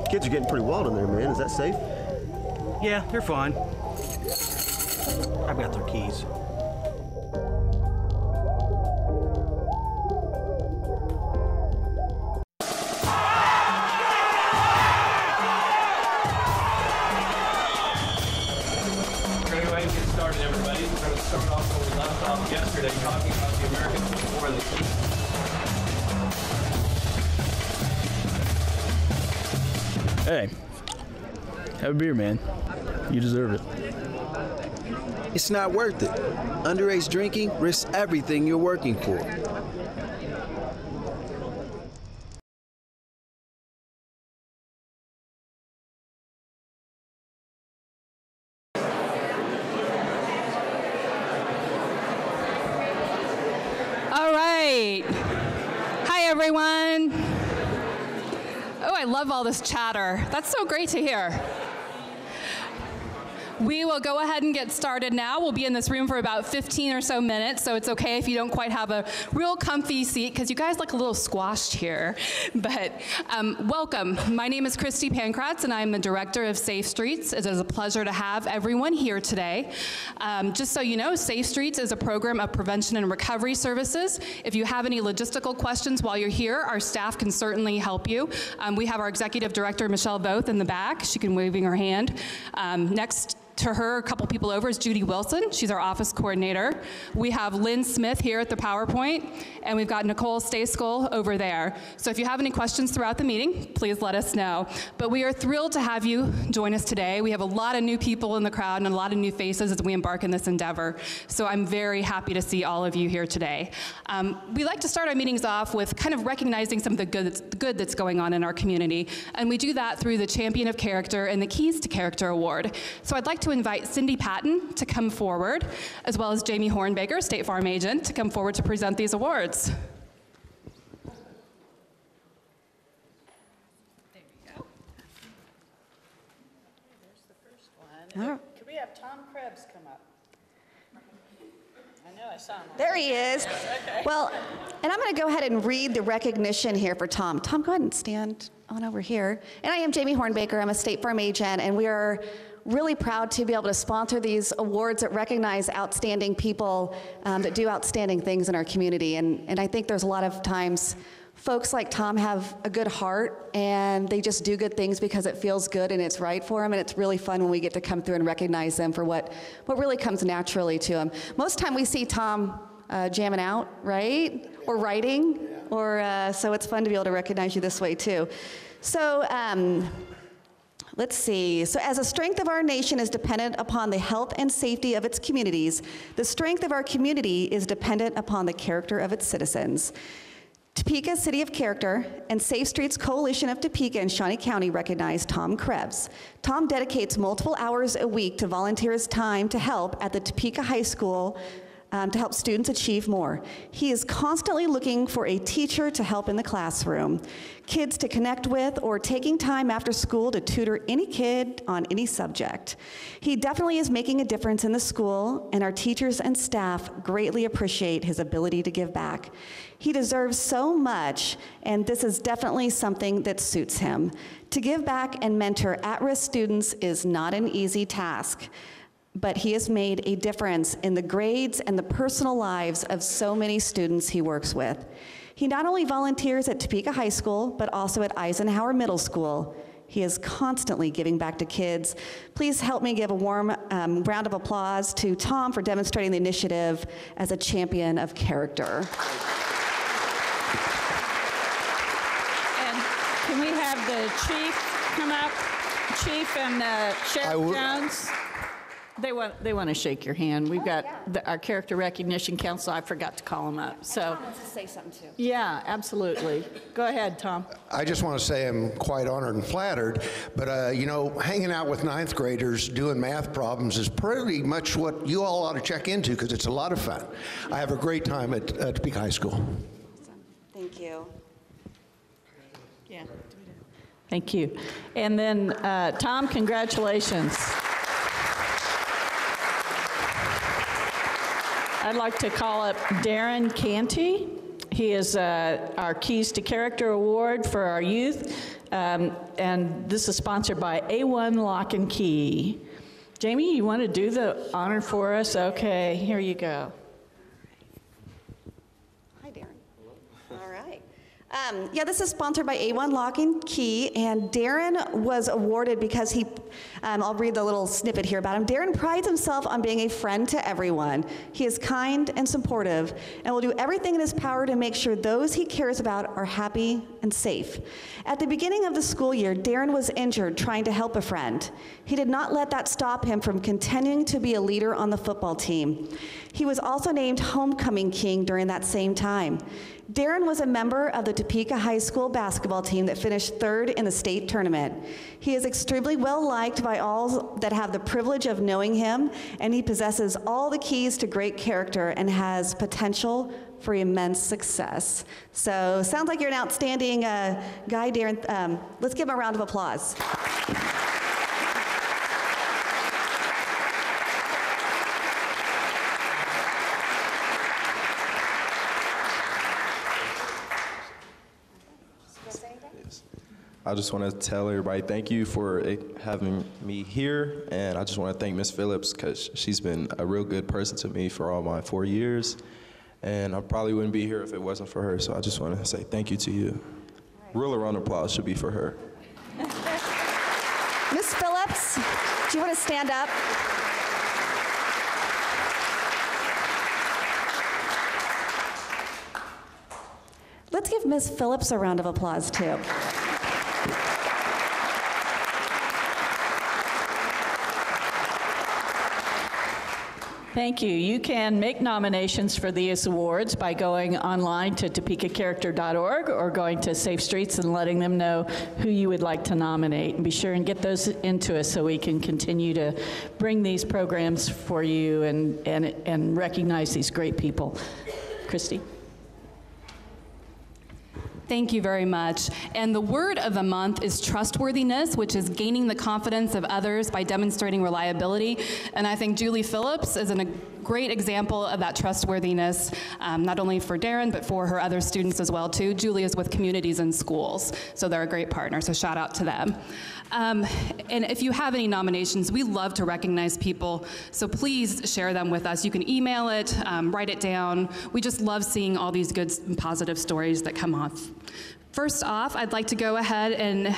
Kids are getting pretty wild in there, man. Is that safe? Yeah, they're fine. I've got their keys. Start off where we left off yesterday, talking about the American War and the Hey, have a beer, man. You deserve it. It's not worth it. Underage drinking risks everything you're working for. Hi, everyone. Oh, I love all this chatter. That's so great to hear. We will go ahead and get started now. We'll be in this room for about 15 or so minutes, so it's okay if you don't quite have a real comfy seat, because you guys look a little squashed here. But welcome. My name is Christy Pankratz, and I'm the director of Safe Streets. It is a pleasure to have everyone here today. Just so you know, Safe Streets is a program of prevention and recovery services. If you have any logistical questions while you're here, our staff can certainly help you. We have our executive director, Michelle Voth, in the back. She can waving her hand. Next to her, a couple people over, is Judy Wilson. She's our office coordinator. We have Lynn Smith here at the PowerPoint, and we've got Nicole Stayskull over there. So if you have any questions throughout the meeting, please let us know. But we are thrilled to have you join us today. We have a lot of new people in the crowd and a lot of new faces as we embark in this endeavor. So I'm very happy to see all of you here today. We like to start our meetings off with kind of recognizing some of the good that's going on in our community. And we do that through the Champion of Character and the Keys to Character Award. So I'd like to invite Cindy Patton to come forward, as well as Jamie Hornbaker, State Farm agent, to come forward to present these awards. There you go. There's the first one. Right. Could we have Tom Krebs come up? I know I saw him. There he is. Okay. Well, and I'm going to go ahead and read the recognition here for Tom. Tom, go ahead and stand on over here. And I am Jamie Hornbaker. I'm a State Farm agent, and we are really proud to be able to sponsor these awards that recognize outstanding people that do outstanding things in our community. And I think there's a lot of times folks like Tom have a good heart, and they just do good things because it feels good and it's right for them, and it's really fun when we get to come through and recognize them for what really comes naturally to them. Most time we see Tom jamming out, right? Or writing, or so it's fun to be able to recognize you this way too. So, let's see. So as the strength of our nation is dependent upon the health and safety of its communities, the strength of our community is dependent upon the character of its citizens. Topeka City of Character and Safe Streets Coalition of Topeka and Shawnee County recognize Tom Krebs. Tom dedicates multiple hours a week to volunteer his time to help at the Topeka High School to help students achieve more. He is constantly looking for a teacher to help in the classroom, kids to connect with, or taking time after school to tutor any kid on any subject. He definitely is making a difference in the school, and our teachers and staff greatly appreciate his ability to give back. He deserves so much, and this is definitely something that suits him. To give back and mentor at-risk students is not an easy task, but he has made a difference in the grades and the personal lives of so many students he works with. He not only volunteers at Topeka High School, but also at Eisenhower Middle School. He is constantly giving back to kids. Please help me give a warm round of applause to Tom for demonstrating the initiative as a champion of character. And can we have the chief come up? Chief and Sheriff Jones? They want to shake your hand. We've got our Character Recognition Council. I forgot to call them up. So Tom wants to say something too. Yeah, absolutely. Go ahead, Tom. I just want to say I'm quite honored and flattered, but you know, hanging out with ninth graders doing math problems is pretty much what you all ought to check into, because it's a lot of fun. I have a great time at Topeka High School. Awesome. Thank you. Yeah. Thank you. And then Tom, congratulations. I'd like to call up Darren Canty. He is our Keys to Character Award for our youth, and this is sponsored by A1 Lock and Key. Jamie, you want to do the honor for us? Okay, here you go. Hi, Darren. All right. Yeah, this is sponsored by A1 Lock and Key, and Darren was awarded because he, I'll read the little snippet here about him. Darren prides himself on being a friend to everyone. He is kind and supportive and will do everything in his power to make sure those he cares about are happy and safe. At the beginning of the school year, Darren was injured trying to help a friend. He did not let that stop him from continuing to be a leader on the football team. He was also named Homecoming King during that same time. Darren was a member of the Topeka High School basketball team that finished third in the state tournament. He is extremely well liked by all that have the privilege of knowing him, and he possesses all the keys to great character and has potential for immense success. So, sounds like you're an outstanding guy, Darren. Let's give him a round of applause. I just want to tell everybody thank you for having me here, and I just want to thank Ms. Phillips because she's been a real good person to me for all my 4 years, and I probably wouldn't be here if it wasn't for her, so I just want to say thank you to you. Real round of applause should be for her. Ms. Phillips, do you want to stand up? Let's give Ms. Phillips a round of applause, too. Thank you. You can make nominations for these awards by going online to topekacharacter.org or going to Safe Streets and letting them know who you would like to nominate. And be sure and get those into us so we can continue to bring these programs for you and recognize these great people. Christy? Thank you very much. And the word of the month is trustworthiness, which is gaining the confidence of others by demonstrating reliability. And I think Julie Phillips is a great example of that trustworthiness, not only for Darren, but for her other students as well, too. Julie is with Communities in Schools, so they're a great partner, so shout out to them. And if you have any nominations, we love to recognize people, so please share them with us. You can email it, write it down. We just love seeing all these good and positive stories that come off. First off, I'd like to go ahead and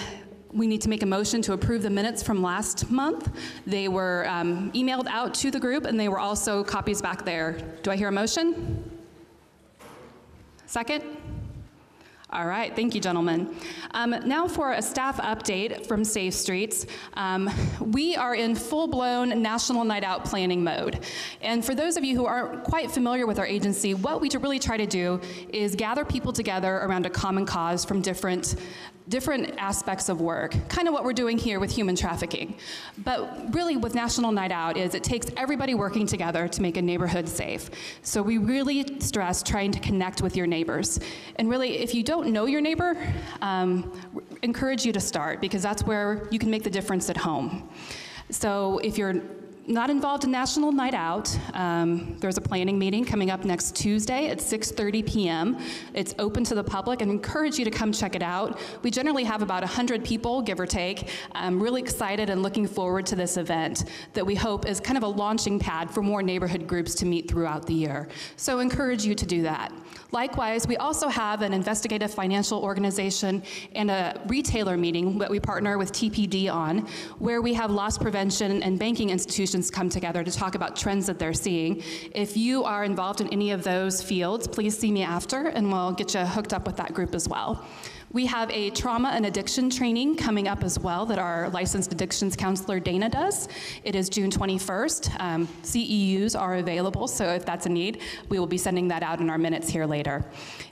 we need to make a motion to approve the minutes from last month. They were emailed out to the group, and they were also copies back there. Do I hear a motion? Second? All right, thank you, gentlemen. Now for a staff update from Safe Streets. We are in full-blown National Night Out planning mode. And for those of you who aren't quite familiar with our agency, what we really try to do is gather people together around a common cause from different aspects of work, kind of what we're doing here with human trafficking. But really with National Night Out is it takes everybody working together to make a neighborhood safe. So we really stress trying to connect with your neighbors. And really, if you don't know your neighbor, encourage you to start, because that's where you can make the difference at home. So if you're not involved in National Night Out, there's a planning meeting coming up next Tuesday at 6:30 p.m. It's open to the public, and encourage you to come check it out. We generally have about 100 people, give or take. I'm really excited and looking forward to this event that we hope is kind of a launching pad for more neighborhood groups to meet throughout the year. So encourage you to do that. Likewise, we also have an investigative financial organization and a retailer meeting that we partner with TPD on, where we have loss prevention and banking institutions come together to talk about trends that they're seeing. If you are involved in any of those fields, please see me after, and we'll get you hooked up with that group as well. We have a trauma and addiction training coming up as well that our licensed addictions counselor Dana does. It is June 21st. CEUs are available, so if that's a need, we will be sending that out in our minutes here later.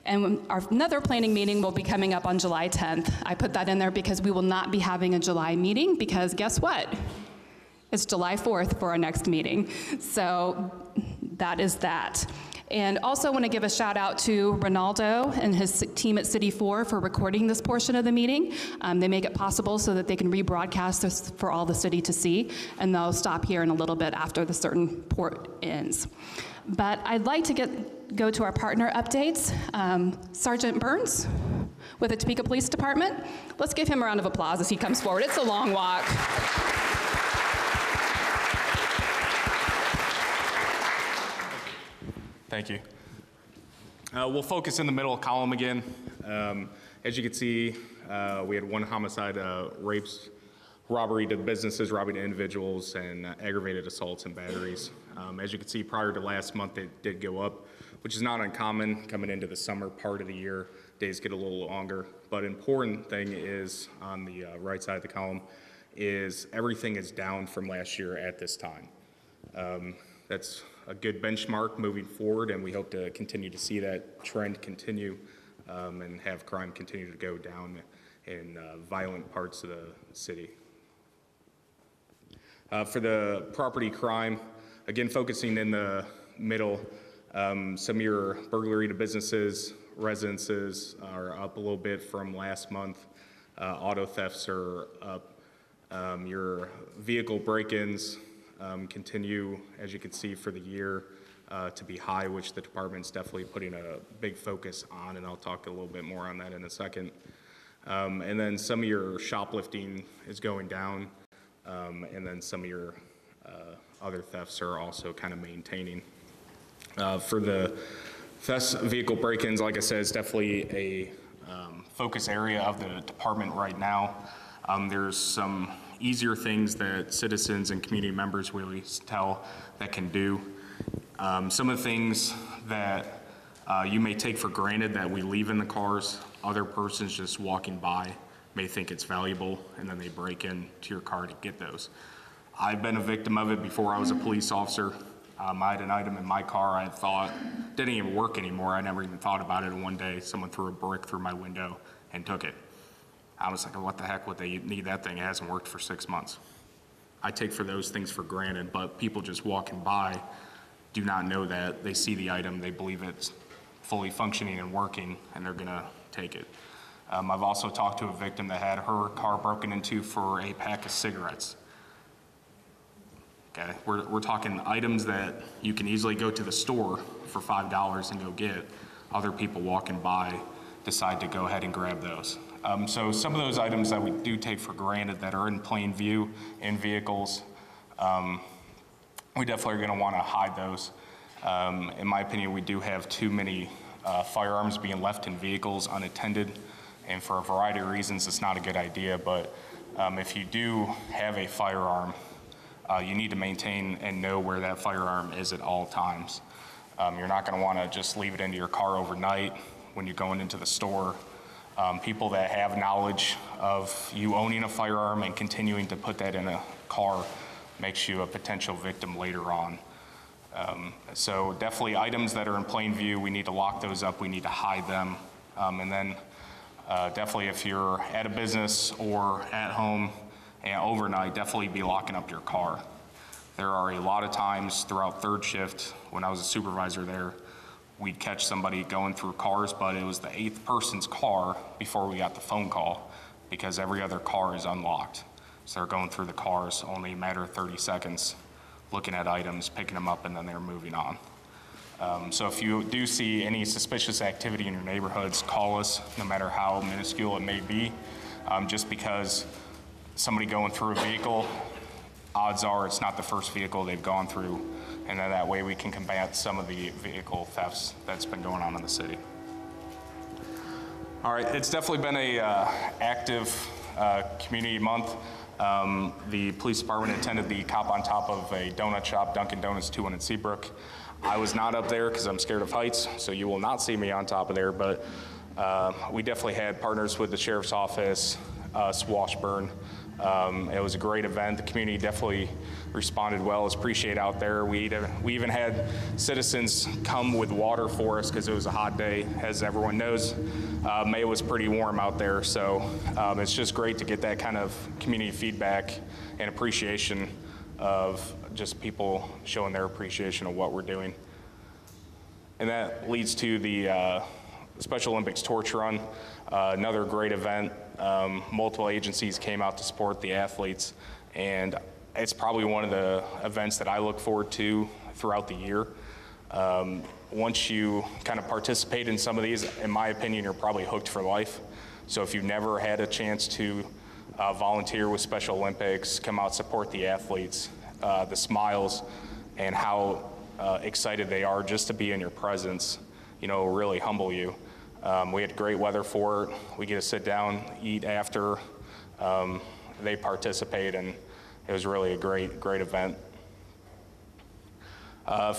And another planning meeting will be coming up on July 10th. I put that in there because we will not be having a July meeting, because guess what? It's July 4th for our next meeting. So that is that. And also want to give a shout out to Ronaldo and his team at City 4 for recording this portion of the meeting. They make it possible so that they can rebroadcast this for all the city to see, and they'll stop here in a little bit after the certain port ends. But I'd like to go to our partner updates. Sergeant Burns with the Topeka Police Department. Let's give him a round of applause as he comes forward. It's a long walk. Thank you. We'll focus in the middle column again. As you can see, we had one homicide, rapes, robbery to businesses, robbery to individuals, and aggravated assaults and batteries. As you can see, prior to last month, it did go up, which is not uncommon coming into the summer part of the year. Days get a little longer. But important thing is, on the right side of the column, is everything is down from last year at this time. That's a good benchmark moving forward, and we hope to continue to see that trend continue and have crime continue to go down in violent parts of the city. For the property crime, again, focusing in the middle, some of your burglary to businesses, residences are up a little bit from last month. Auto thefts are up. Your vehicle break-ins continue, as you can see, for the year to be high, which the department's definitely putting a big focus on, and I'll talk a little bit more on that in a second. And then some of your shoplifting is going down, and then some of your other thefts are also kind of maintaining. For the thefts, vehicle break-ins, like I said, is definitely a focus area of the department right now. There's some easier things that citizens and community members really tell that can do. Some of the things that you may take for granted that we leave in the cars, other persons just walking by may think it's valuable, and then they break into your car to get those. I've been a victim of it before I was a police officer. I had an item in my car I thought didn't even work anymore. I never even thought about it, and one day someone threw a brick through my window and took it. I was like, what the heck would they need that thing? It hasn't worked for 6 months. I take for those things for granted, but people just walking by do not know that. They see the item, they believe it's fully functioning and working, and they're gonna take it. I've also talked to a victim that had her car broken into for a pack of cigarettes. Okay, we're talking items that you can easily go to the store for $5 and go get. Other people walking by decide to go ahead and grab those. So some of those items that we do take for granted that are in plain view in vehicles, we definitely are going to want to hide those. In my opinion, we do have too many firearms being left in vehicles unattended, and for a variety of reasons, it's not a good idea. But if you do have a firearm, you need to maintain and know where that firearm is at all times. You're not going to want to just leave it into your car overnight when you're going into the store. People that have knowledge of you owning a firearm and continuing to put that in a car makes you a potential victim later on. So definitely items that are in plain view, we need to lock those up, we need to hide them. And then definitely if you're at a business or at home and overnight, definitely be locking up your car. There are a lot of times throughout third shift, when I was a supervisor there, we'd catch somebody going through cars, but it was the 8th person's car before we got the phone call because every other car is unlocked. So they're going through the cars, only a matter of 30 seconds, looking at items, picking them up, and then they're moving on. So if you do see any suspicious activity in your neighborhoods, call us, no matter how minuscule it may be. Just because somebody going through a vehicle, odds are it's not the first vehicle they've gone through, and then that way we can combat some of the vehicle thefts that's been going on in the city. All right, it's definitely been a active community month. The police department attended the Cop on Top of a donut shop, Dunkin' Donuts 200 Seabrook. I was not up there because I'm scared of heights, so you will not see me on top of there, but we definitely had partners with the Sheriff's Office, Washburn. It was a great event. The community definitely responded well. It's appreciated out there. We even had citizens come with water for us because it was a hot day. As everyone knows, May was pretty warm out there. So it's just great to get that kind of community feedback and appreciation of just people showing their appreciation of what we're doing. And that leads to the Special Olympics Torch Run, another great event. Multiple agencies came out to support the athletes, and it's probably one of the events that I look forward to throughout the year. Once you kind of participate in some of these, in my opinion, you're probably hooked for life. So if you've never had a chance to volunteer with Special Olympics, come out, support the athletes, the smiles, and how excited they are just to be in your presence, you know, really humble you. We had great weather for it. We get to sit down, eat after they participate, and it was really a great event.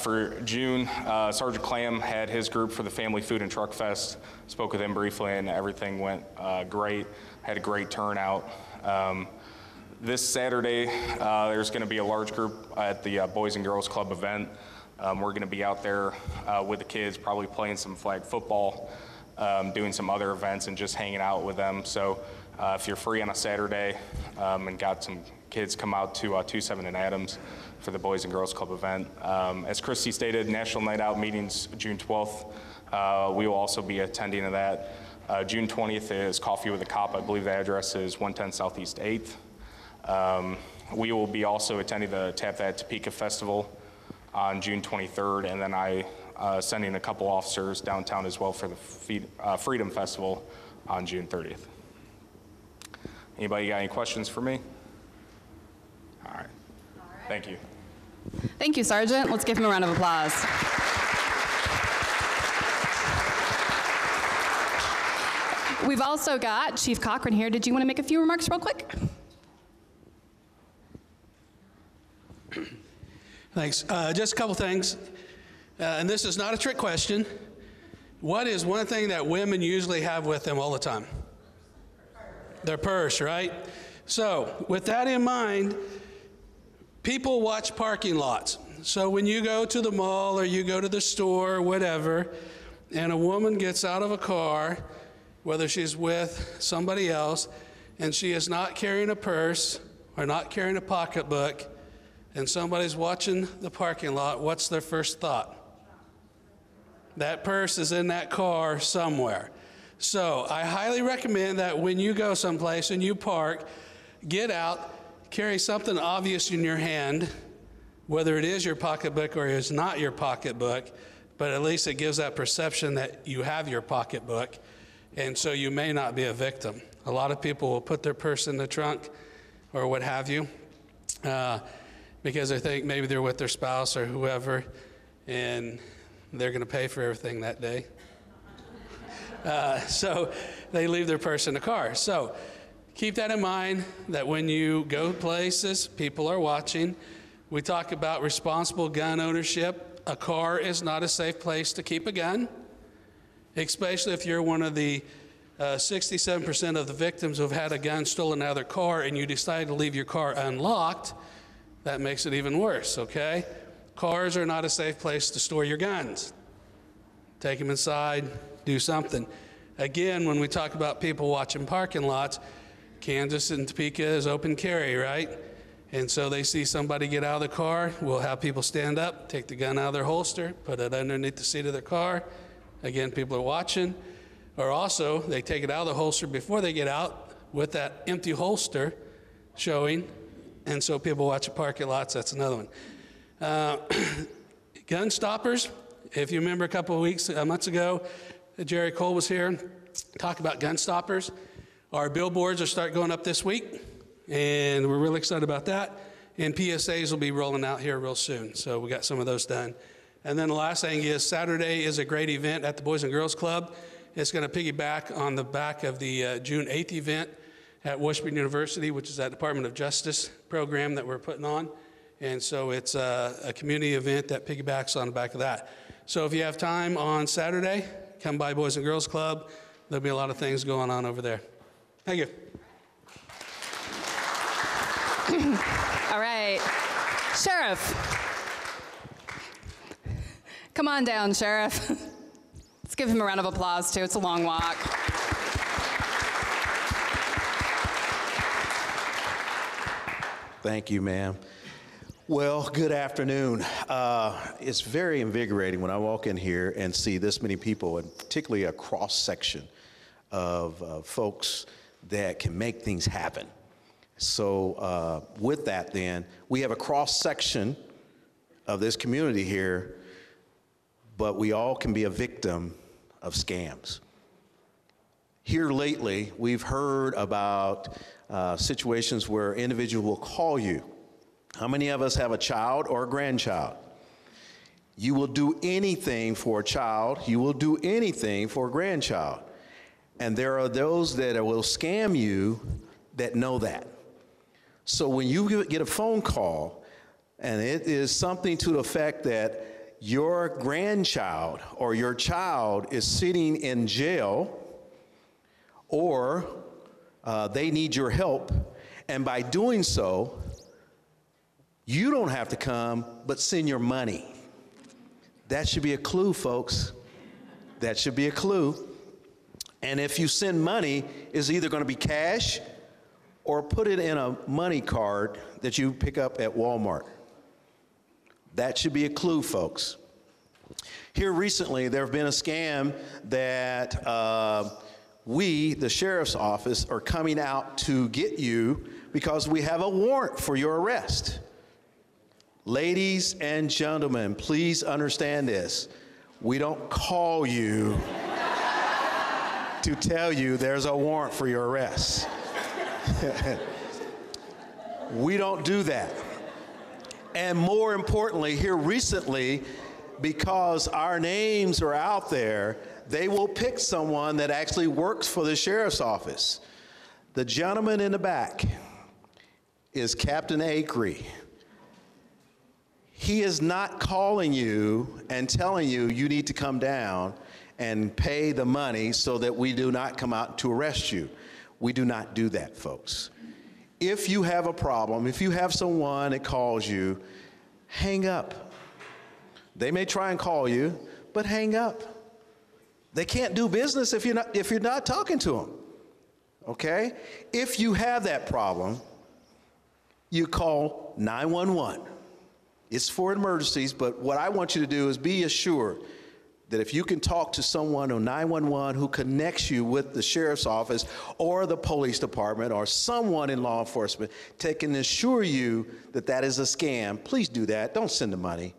For June, Sergeant Clam had his group for the Family Food and Truck Fest. Spoke with him briefly, and everything went great. Had a great turnout. This Saturday, there's going to be a large group at the Boys and Girls Club event. We're going to be out there with the kids, probably playing some flag football, doing some other events, and just hanging out with them. So if you're free on a Saturday and got some kids, come out to 2-7 and Adams for the Boys and Girls Club event. As Christy stated, National Night Out meetings June 12th. We will also be attending to that. June 20th is Coffee with a Cop. I believe the address is 110 Southeast 8th. We will be also attending the Tap That Topeka Festival on June 23rd, and then I sending a couple officers downtown as well for the Freedom Festival on June 30th. Anybody got any questions for me? All right. Thank you. Thank you, Sergeant. Let's give him a round of applause. We've also got Chief Cochran here. Did you want to make a few remarks real quick? Thanks. Just a couple things. And this is not a trick question. What is one thing that women usually have with them all the time? Their purse, right? So with that in mind, people watch parking lots. So when you go to the mall or you go to the store or whatever, and a woman gets out of a car, whether she's with somebody else, and she is not carrying a purse or not carrying a pocketbook, and somebody's watching the parking lot, what's their first thought? That purse is in that car somewhere. So I highly recommend that when you go someplace and you park, get out, carry something obvious in your hand, whether it is your pocketbook or is not your pocketbook, but at least it gives that perception that you have your pocketbook, and so you may not be a victim. A lot of people will put their purse in the trunk or what have you, because they think maybe they're with their spouse or whoever, and they're going to pay for everything that day. So they leave their purse in the car. So keep that in mind, that when you go places, people are watching. We talk about responsible gun ownership. A car is not a safe place to keep a gun, especially if you're one of the 67% of the victims who have had a gun stolen out of their car and you decide to leave your car unlocked. That makes it even worse, okay? Cars are not a safe place to store your guns. Take them inside, do something. Again, when we talk about people watching parking lots, Kansas and Topeka is open carry, right? And so they see somebody get out of the car, we'll have people stand up, take the gun out of their holster, put it underneath the seat of their car. Again, people are watching. Or also, they take it out of the holster before they get out with that empty holster showing. And so people watch the parking lots, that's another one. Gun stoppers, if you remember a couple of months ago, Jerry Cole was here, talked about gun stoppers. Our billboards are starting going up this week, and we're really excited about that. And PSAs will be rolling out here real soon, so we got some of those done. And then the last thing is Saturday is a great event at the Boys and Girls Club. It's going to piggyback on the back of the June 8th event at Washburn University, which is that Department of Justice program that we're putting on. And so it's a community event that piggybacks on the back of that. So if you have time on Saturday, come by Boys and Girls Club. There'll be a lot of things going on over there. Thank you. All right. Sheriff. Come on down, Sheriff. Let's give him a round of applause, too. It's a long walk. Thank you, ma'am. Well, good afternoon. It's very invigorating when I walk in here and see this many people, and particularly a cross-section of folks that can make things happen. So with that then, we have a cross-section of this community here, but we all can be a victim of scams. Here lately, we've heard about situations where individuals will call you. How many of us have a child or a grandchild? You will do anything for a child. You will do anything for a grandchild. And there are those that will scam you that know that. So when you get a phone call and it is something to the effect that your grandchild or your child is sitting in jail or they need your help, and by doing so, you don't have to come, but send your money. That should be a clue, folks. That should be a clue. And if you send money, it's either going to be cash or put it in a money card that you pick up at Walmart. That should be a clue, folks. Here recently, there have been a scam that we, the sheriff's office, are coming out to get you because we have a warrant for your arrest. Ladies and gentlemen, please understand this. We don't call you to tell you there's a warrant for your arrest. We don't do that. And more importantly, here recently, because our names are out there, they will pick someone that actually works for the sheriff's office. The gentleman in the back is Captain Acree. He is not calling you and telling you you need to come down and pay the money so that we do not come out to arrest you. We do not do that, folks. If you have a problem, if you have someone that calls you, hang up. They may try and call you, but hang up. They can't do business if you're not talking to them. Okay? If you have that problem, you call 911. It's for emergencies, but what I want you to do is be assured that if you can talk to someone on 911 who connects you with the sheriff's office or the police department or someone in law enforcement that can assure you that that is a scam, please do that. Don't send the money.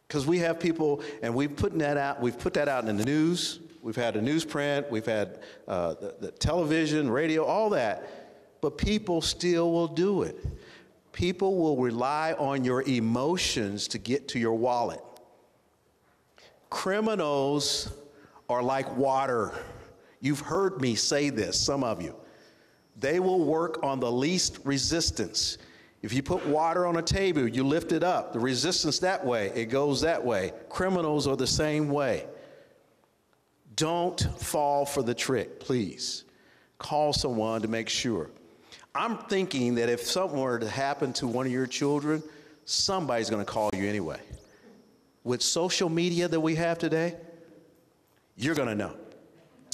Because we have people, and we've put that out in the news. We've had a newsprint, we've had the television, radio, all that. But people still will do it. People will rely on your emotions to get to your wallet. Criminals are like water. You've heard me say this, some of you. They will work on the least resistance. If you put water on a table, you lift it up. The resistance that way, it goes that way. Criminals are the same way. Don't fall for the trick, please. Call someone to make sure. I'm thinking that if something were to happen to one of your children, somebody's going to call you anyway. With social media that we have today, you're going to know.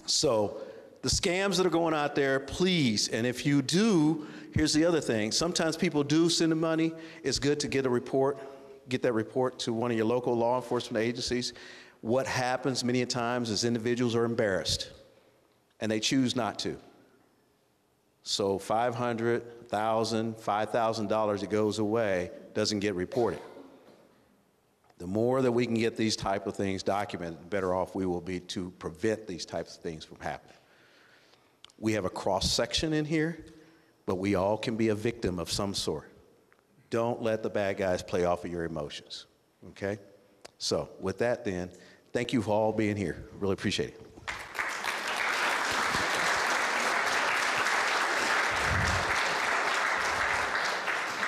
So the scams that are going out there, please, and if you do, here's the other thing. Sometimes people do send the money. It's good to get a report, get that report to one of your local law enforcement agencies. What happens many times is individuals are embarrassed, and they choose not to. So $500, $1,000, $5,000 that goes away doesn't get reported. The more that we can get these type of things documented, the better off we will be to prevent these types of things from happening. We have a cross-section in here, but we all can be a victim of some sort. Don't let the bad guys play off of your emotions, okay? So with that then, thank you for all being here. Really appreciate it.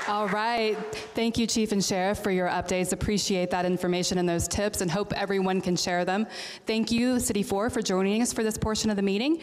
All right. Thank you, Chief and Sheriff, for your updates. Appreciate that information and those tips and hope everyone can share them. Thank you, City 4, for joining us for this portion of the meeting.